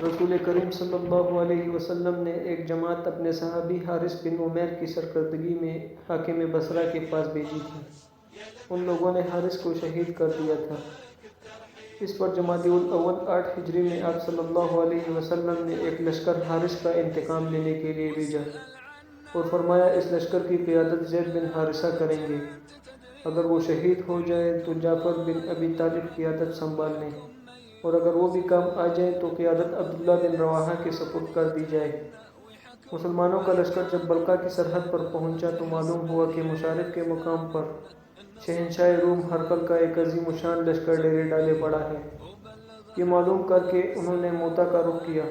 رسول کریم صلی اللہ علیہ وسلم نے ایک جماعت اپنے صحابی حارث بن عمیر کی سرکردگی میں حاکم بصرہ کے پاس بھیجی تھی۔ ان لوگوں نے حارث کو شہید کر دیا تھا۔ اس پر جمادی الاول 8 ہجری میں آپ صلی اللہ علیہ وسلم نے ایک لشکر حارث کا انتقام لینے کے لیے بھیجا اور فرمایا اس لشکر کی قیادت زید بن حارثہ کریں گے۔ اگر وہ شہید ہو جائے تو جعفر بن ابی طالب قیادت سنبھال لیں، اور اگر وہ بھی کام آ جائے تو قیادت عبداللہ بن رواحہ کے سپرد کر دی جائے۔ مسلمانوں کا لشکر جب بلقا کی سرحد پر پہنچا تو معلوم ہوا کہ مشارف کے مقام پر شہنشاہ روم ہرقل کا ایک عظیم الشان لشکر ڈیرے ڈالے پڑا ہے۔ یہ معلوم کر کے انہوں نے موتا کا رخ کیا۔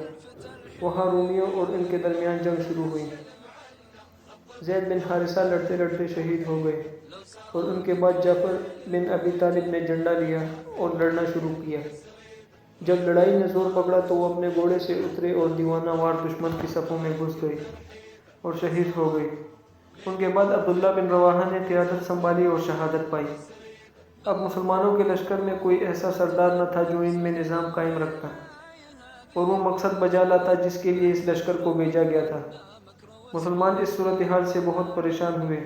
وہاں رومیوں اور ان کے درمیان جنگ شروع ہوئی۔ زید بن حارثہ لڑتے لڑتے شہید ہو گئے، اور ان کے بعد جعفر بن ابی طالب نے جھنڈا لیا اور لڑنا شروع کیا۔ جب لڑائی نے زور پکڑا تو وہ اپنے گھوڑے سے اترے اور دیوانہ وار دشمن کی صفوں میں گھس گئے اور شہید ہو گئے۔ ان کے بعد عبداللہ بن رواحہ نے قیادت سنبھالی اور شہادت پائی۔ اب مسلمانوں کے لشکر میں کوئی ایسا سردار نہ تھا جو ان میں نظام قائم رکھتا اور وہ مقصد بجا لاتا جس کے لیے اس لشکر کو بھیجا گیا تھا۔ مسلمان اس صورتحال سے بہت پریشان ہوئے۔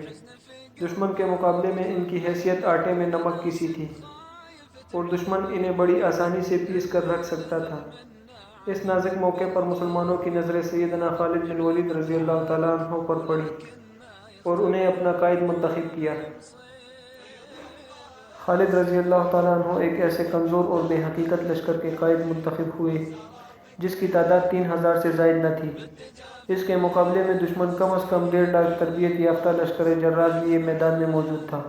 دشمن کے مقابلے میں ان کی حیثیت آٹے میں نمک کی سی تھی، اور دشمن انہیں بڑی آسانی سے پیس کر رکھ سکتا تھا۔ اس نازک موقع پر مسلمانوں کی نظریں سیدنا خالد بن ولید رضی اللہ تعالیٰ عنہ پر پڑی اور انہیں اپنا قائد منتخب کیا۔ خالد رضی اللہ تعالیٰ عنہ ایک ایسے کمزور اور بے حقیقت لشکر کے قائد منتخب ہوئے جس کی تعداد 3000 سے زائد نہ تھی۔ اس کے مقابلے میں دشمن کم از کم 1.5 لاکھ تربیت یافتہ لشکر جراز لیے میدان میں موجود تھا،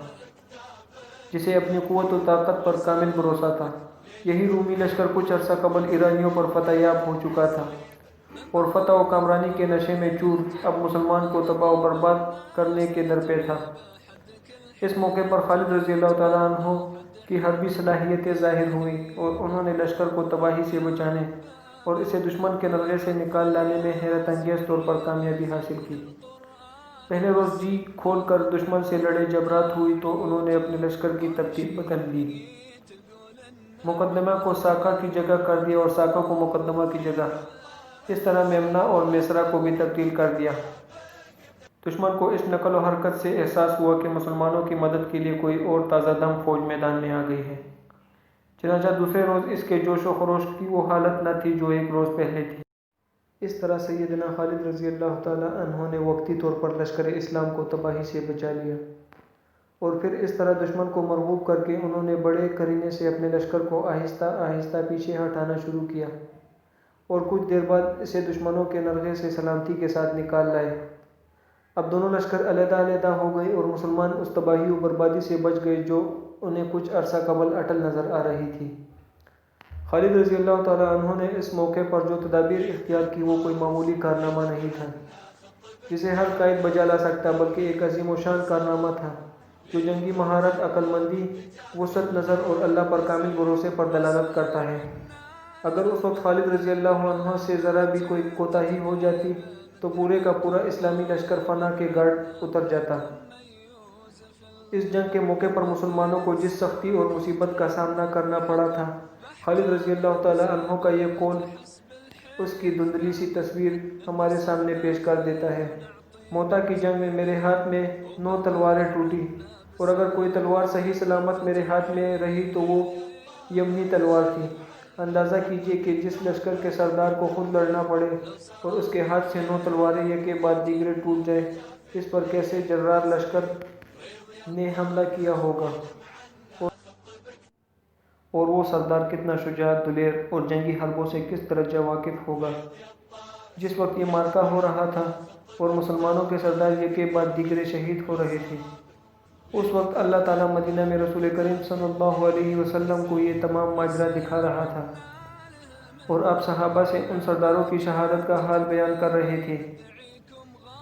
جسے اپنی قوت و طاقت پر کامل بھروسہ تھا۔ یہی رومی لشکر کچھ عرصہ قبل ایرانیوں پر فتح یاب ہو چکا تھا اور فتح و کامرانی کے نشے میں چور اب مسلمان کو تباہ و برباد کرنے کے در پہ تھا۔ اس موقع پر خالد رضی اللہ تعالیٰ عنہ کی حربی صلاحیتیں ظاہر ہوئیں اور انہوں نے لشکر کو تباہی سے بچانے اور اسے دشمن کے نلغے سے نکال لانے میں حیرت انگیز طور پر کامیابی حاصل کی۔ پہلے روز جی کھول کر دشمن سے لڑے جب رات ہوئی تو انہوں نے اپنے لشکر کی ترتیب بدل لی۔ مقدمہ کو ساکا کی جگہ کر دیا اور ساکا کو مقدمہ کی جگہ۔ اس طرح میمنہ اور میسرہ کو بھی تبدیل کر دیا۔ دشمن کو اس نقل و حرکت سے احساس ہوا کہ مسلمانوں کی مدد کے لیے کوئی اور تازہ دم فوج میدان میں آ گئی ہے۔ چنانچہ دوسرے روز اس کے جوش و خروش کی وہ حالت نہ تھی جو ایک روز پہلے تھی۔ اس طرح سیدنا خالد رضی اللہ تعالیٰ عنہ نے وقتی طور پر لشکر اسلام کو تباہی سے بچا لیا، اور پھر اس طرح دشمن کو مرغوب کر کے انہوں نے بڑے قرینے سے اپنے لشکر کو آہستہ آہستہ پیچھے ہٹانا شروع کیا اور کچھ دیر بعد اسے دشمنوں کے نلغے سے سلامتی کے ساتھ نکال لائے۔ اب دونوں لشکر علیحدہ علیحدہ ہو گئے اور مسلمان اس تباہی و بربادی سے بچ گئے جو انہیں کچھ عرصہ قبل اٹل نظر آ رہی تھی۔ خالد رضی اللہ تعالیٰ عنہ نے اس موقع پر جو تدابیر اختیار کی وہ کوئی معمولی کارنامہ نہیں تھا جسے ہر قائد بجا لا سکتا، بلکہ ایک عظیم الشان کارنامہ تھا جو جنگی مہارت، عقل مندی، وسعت نظر اور اللہ پر کامل بھروسے پر دلالت کرتا ہے۔ اگر اس وقت خالد رضی اللہ عنہ سے ذرا بھی کوئی کوتاہی ہو جاتی تو پورے کا پورا اسلامی لشکر فنا کے گھاٹ اتر جاتا۔ اس جنگ کے موقع پر مسلمانوں کو جس سختی اور مصیبت کا سامنا کرنا پڑا تھا، خالد رضی اللہ تعالیٰ عنہ کا یہ قول اس کی دھندلی سی تصویر ہمارے سامنے پیش کر دیتا ہے۔ موتا کی جنگ میں میرے ہاتھ میں 9 تلواریں ٹوٹی، اور اگر کوئی تلوار صحیح سلامت میرے ہاتھ میں رہی تو وہ یمنی تلوار تھی۔ اندازہ کیجیے کہ جس لشکر کے سردار کو خود لڑنا پڑے اور اس کے ہاتھ سے 9 تلواریں یکے بعد دیگرے ٹوٹ جائیں، اس پر کیسے جرار لشکر نے حملہ کیا ہوگا، اور وہ سردار کتنا شجاع، دلیر اور جنگی حربوں سے کس درجہ واقف ہوگا۔ جس وقت یہ معرکہ ہو رہا تھا اور مسلمانوں کے سردار یکے بعد دیگرے شہید ہو رہے تھے، اس وقت اللہ تعالیٰ مدینہ میں رسول کریم صلی اللہ علیہ وسلم کو یہ تمام ماجرا دکھا رہا تھا، اور آپ صحابہ سے ان سرداروں کی شہادت کا حال بیان کر رہے تھے۔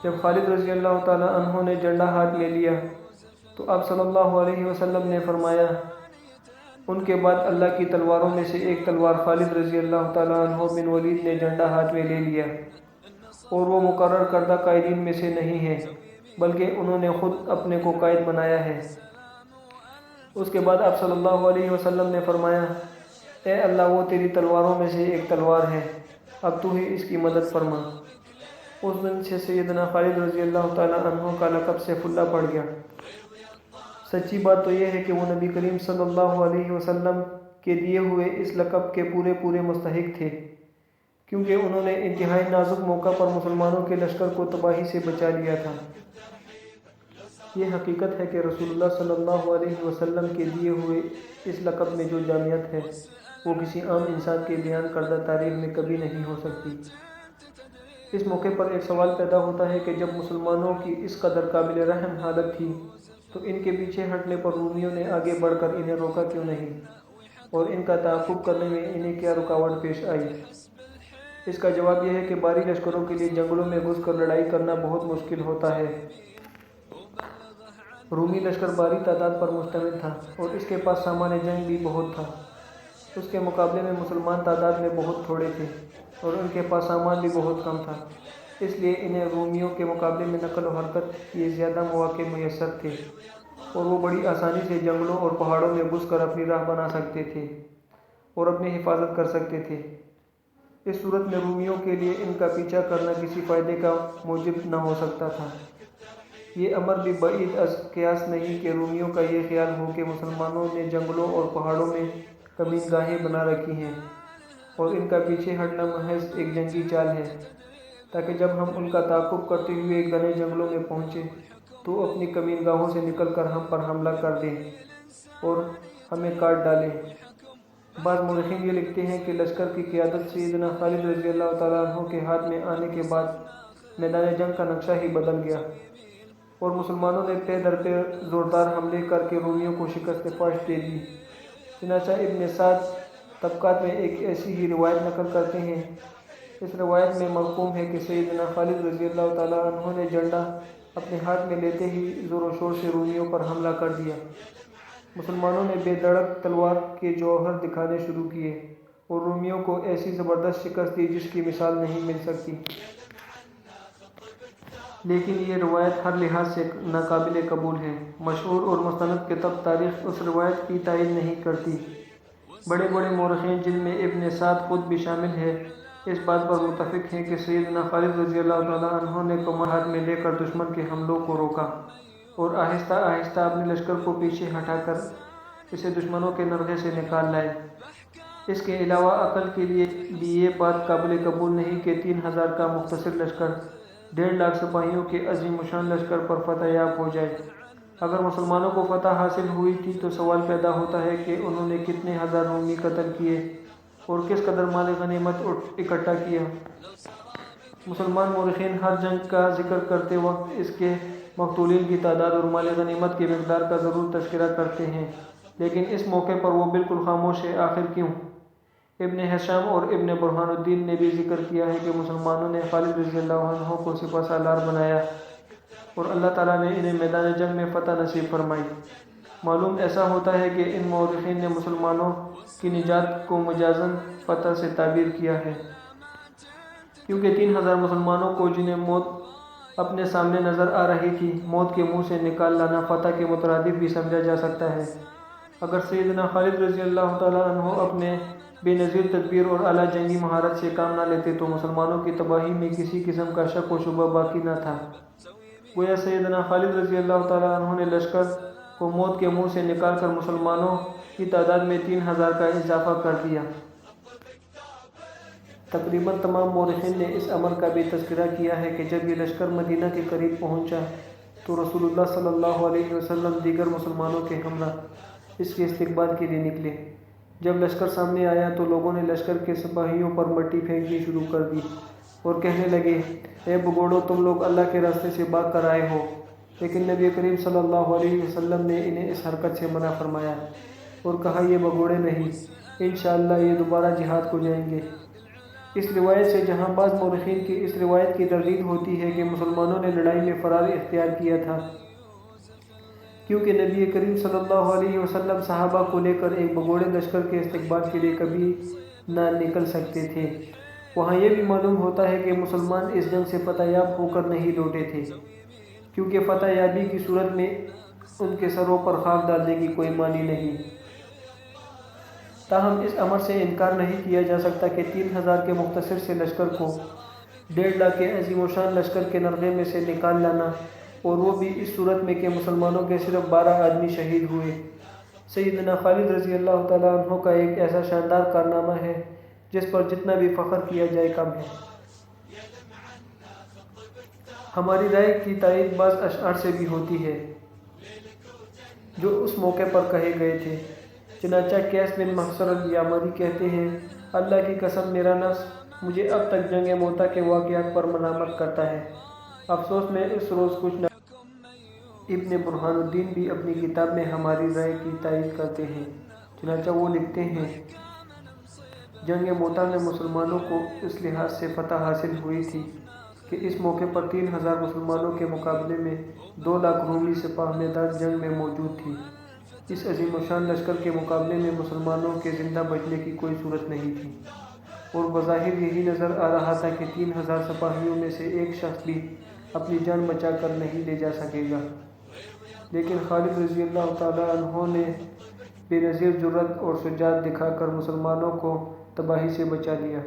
جب خالد رضی اللہ تعالیٰ عنہ نے جھنڈا ہاتھ میں لیا تو آپ صلی اللہ علیہ وسلم نے فرمایا، ان کے بعد اللہ کی تلواروں میں سے ایک تلوار خالد رضی اللہ تعالیٰ عنہ بن ولید نے جھنڈا ہاتھ میں لے لیا، اور وہ مقرر کردہ قائدین میں سے نہیں ہے بلکہ انہوں نے خود اپنے کو قائد بنایا ہے۔ اس کے بعد آپ صلی اللہ علیہ وسلم نے فرمایا، اے اللہ وہ تیری تلواروں میں سے ایک تلوار ہے، اب تو ہی اس کی مدد فرما۔ اس دن سے سیدنا خالد رضی اللہ تعالیٰ عنہ کا لقب سیف اللہ پڑ گیا۔ سچی بات تو یہ ہے کہ وہ نبی کریم صلی اللہ علیہ وسلم کے دیے ہوئے اس لقب کے پورے مستحق تھے، کیونکہ انہوں نے انتہائی نازک موقع پر مسلمانوں کے لشکر کو تباہی سے بچا لیا تھا۔ یہ حقیقت ہے کہ رسول اللہ صلی اللہ علیہ وسلم کے دیے ہوئے اس لقب میں جو جامعیت ہے وہ کسی عام انسان کے بیان کردہ تعریف میں کبھی نہیں ہو سکتی۔ اس موقع پر ایک سوال پیدا ہوتا ہے کہ جب مسلمانوں کی اس قدر قابل رحم حالت تھی تو ان کے پیچھے ہٹنے پر رومیوں نے آگے بڑھ کر انہیں روکا کیوں نہیں، اور ان کا تعاقب کرنے میں انہیں کیا رکاوٹ پیش آئی؟ اس کا جواب یہ ہے کہ بھاری لشکروں کے لیے جنگلوں میں گھس کر لڑائی کرنا بہت مشکل ہوتا ہے۔ رومی لشکر بھاری تعداد پر مشتمل تھا اور اس کے پاس سامان جنگ بھی بہت تھا۔ اس کے مقابلے میں مسلمان تعداد میں بہت تھوڑے تھے اور ان کے پاس سامان بھی بہت کم تھا، اس لیے انہیں رومیوں کے مقابلے میں نقل و حرکت کے زیادہ مواقع میسر تھے اور وہ بڑی آسانی سے جنگلوں اور پہاڑوں میں گھس کر اپنی راہ بنا سکتے تھے اور اپنی حفاظت کر سکتے تھے۔ اس صورت میں رومیوں کے لیے ان کا پیچھا کرنا کسی فائدے کا موجب نہ ہو سکتا تھا۔ یہ امر بھی بعید از قیاس نہیں کہ رومیوں کا یہ خیال ہو کہ مسلمانوں نے جنگلوں اور پہاڑوں میں کمین گاہیں بنا رکھی ہیں اور ان کا پیچھے ہٹنا محض ایک جنگی چال ہے، تاکہ جب ہم ان کا تعاقب کرتے ہوئے گھنے جنگلوں میں پہنچیں تو اپنی کمین گاہوں سے نکل کر ہم پر حملہ کر دیں اور ہمیں کاٹ ڈالیں۔ بعض مورخین یہ لکھتے ہیں کہ لشکر کی قیادت سیدنا خالد رضی اللہ تعالیٰ عنہ کے ہاتھ میں آنے کے بعد میدان جنگ کا نقشہ ہی بدل گیا اور مسلمانوں نے پے در پے زوردار حملے کر کے رومیوں کو شکست فاش دے دی۔ چنانچہ ابن سعد طبقات میں ایک ایسی ہی روایت نقل کرتے ہیں۔ اس روایت میں مرقوم ہے کہ سیدنا خالد رضی اللہ تعالیٰ عنہ نے جھنڈا اپنے ہاتھ میں لیتے ہی زور و شور سے رومیوں پر حملہ کر دیا۔ مسلمانوں نے بے دھڑک تلوار کے جوہر دکھانے شروع کیے اور رومیوں کو ایسی زبردست شکست دی جس کی مثال نہیں مل سکتی۔ لیکن یہ روایت ہر لحاظ سے ناقابل قبول ہے۔ مشہور اور مستند کتب تاریخ اس روایت کی تائید نہیں کرتی۔ بڑے مورخین جن میں ابن سعد خود بھی شامل ہے اس بات پر متفق ہیں کہ سیدنا خالد رضی اللہ تعالیٰ عنہ نے کمان ہاتھ میں لے کر دشمن کے حملوں کو روکا اور آہستہ آہستہ اپنے لشکر کو پیچھے ہٹا کر اسے دشمنوں کے نرغے سے نکال لائے۔ اس کے علاوہ عقل کے لیے بھی یہ بات قابل قبول نہیں کہ 3000 کا مختصر لشکر 1.5 لاکھ سپاہیوں کے عظیم الشان لشکر پر فتح یاب ہو جائے۔ اگر مسلمانوں کو فتح حاصل ہوئی تھی تو سوال پیدا ہوتا ہے کہ انہوں نے کتنے ہزار رومی قتل کیے اور کس قدر مال غنیمت اکٹھا کیا۔ مسلمان مورخین ہر جنگ کا ذکر کرتے وقت اس کے مقتولین کی تعداد اور مال غنیمت کی مقدار کا ضرور تذکرہ کرتے ہیں، لیکن اس موقع پر وہ بالکل خاموش ہے۔ آخر کیوں؟ ابن ہشام اور ابن برہان الدین نے بھی ذکر کیا ہے کہ مسلمانوں نے خالد رضی اللہ عنہ کو سپہ سالار بنایا اور اللہ تعالیٰ نے انہیں میدان جنگ میں فتح نصیب فرمائی۔ معلوم ایسا ہوتا ہے کہ ان مورخین نے مسلمانوں کی نجات کو مجازاً فتح سے تعبیر کیا ہے، کیونکہ 3000 مسلمانوں کو جنہیں موت اپنے سامنے نظر آ رہی تھی موت کے منہ سے نکال لانا فتح کے مترادف بھی سمجھا جا سکتا ہے۔ اگر سیدنا خالد رضی اللہ تعالیٰ عنہ اپنے بے نظیر تدبیر اور اعلیٰ جنگی مہارت سے کام نہ لیتے تو مسلمانوں کی تباہی میں کسی قسم کا شک و شبہ باقی نہ تھا۔ گویا سیدنا خالد رضی اللہ تعالیٰ عنہ نے لشکر کو موت کے منہ سے نکال کر مسلمانوں کی تعداد میں 3000 کا اضافہ کر دیا۔ تقریباً تمام مورخین نے اس امر کا بھی تذکرہ کیا ہے کہ جب یہ لشکر مدینہ کے قریب پہنچا تو رسول اللہ صلی اللہ علیہ وسلم دیگر مسلمانوں کے ہمراہ اس کے استقبال کے لیے نکلے۔ جب لشکر سامنے آیا تو لوگوں نے لشکر کے سپاہیوں پر مٹی پھینکنی شروع کر دی اور کہنے لگے، اے بگوڑو، تم لوگ اللہ کے راستے سے بھاگ کر آئے ہو۔ لیکن نبی کریم صلی اللہ علیہ وسلم نے انہیں اس حرکت سے منع فرمایا اور کہا، یہ بگوڑے نہیں، انشاءاللہ یہ دوبارہ جہاد کو جائیں گے۔ اس روایت سے جہاں بعض مورخین کی اس روایت کی تردید ہوتی ہے کہ مسلمانوں نے لڑائی میں فرار اختیار کیا تھا کیونکہ نبی کریم صلی اللہ علیہ وسلم صحابہ کو لے کر ایک بگوڑے لشکر کے استقبال کے لیے کبھی نہ نکل سکتے تھے، وہاں یہ بھی معلوم ہوتا ہے کہ مسلمان اس جنگ سے فتح یاب ہو کر نہیں لوٹے تھے، کیونکہ فتح یابی کی صورت میں ان کے سروں پر خاک ڈالنے کی کوئی معنی نہیں۔ تاہم اس امر سے انکار نہیں کیا جا سکتا کہ 3000 کے مختصر سے لشکر کو 1.5 لاکھ کے عظیم و شان لشکر کے نرغے میں سے نکال لانا، اور وہ بھی اس صورت میں کہ مسلمانوں کے صرف 12 آدمی شہید ہوئے، سیدنا خالد رضی اللہ تعالیٰ عنہ کا ایک ایسا شاندار کارنامہ ہے جس پر جتنا بھی فخر کیا جائے کم ہے۔ ہماری رائے کی تائید بعض اشعار سے بھی ہوتی ہے جو اس موقع پر کہے گئے تھے۔ چنانچہ قیس بن محصر الیامری کہتے ہیں، اللہ کی قسم میرا نفس مجھے اب تک جنگ موتا کے واقعات پر ملامت کرتا ہے، افسوس میں اس روز کچھ نہ۔ ابن برہان الدین بھی اپنی کتاب میں ہماری رائے کی تائید کرتے ہیں، چنانچہ وہ لکھتے ہیں، جنگ موتا میں مسلمانوں کو اس لحاظ سے فتح حاصل ہوئی تھی کہ اس موقع پر 3000 مسلمانوں کے مقابلے میں 2 لاکھ رومی سپاہ میدان جنگ میں موجود تھی۔ اس عظیم و شان لشکر کے مقابلے میں مسلمانوں کے زندہ بچنے کی کوئی صورت نہیں تھی، اور بظاہر یہی نظر آ رہا تھا کہ 3000 سپاہیوں میں سے ایک شخص بھی اپنی جان بچا کر نہیں لے جا سکے گا، لیکن خالد رضی اللہ تعالیٰ عنہ نے بے نظیر جرأت اور شجاعت دکھا کر مسلمانوں کو تباہی سے بچا لیا۔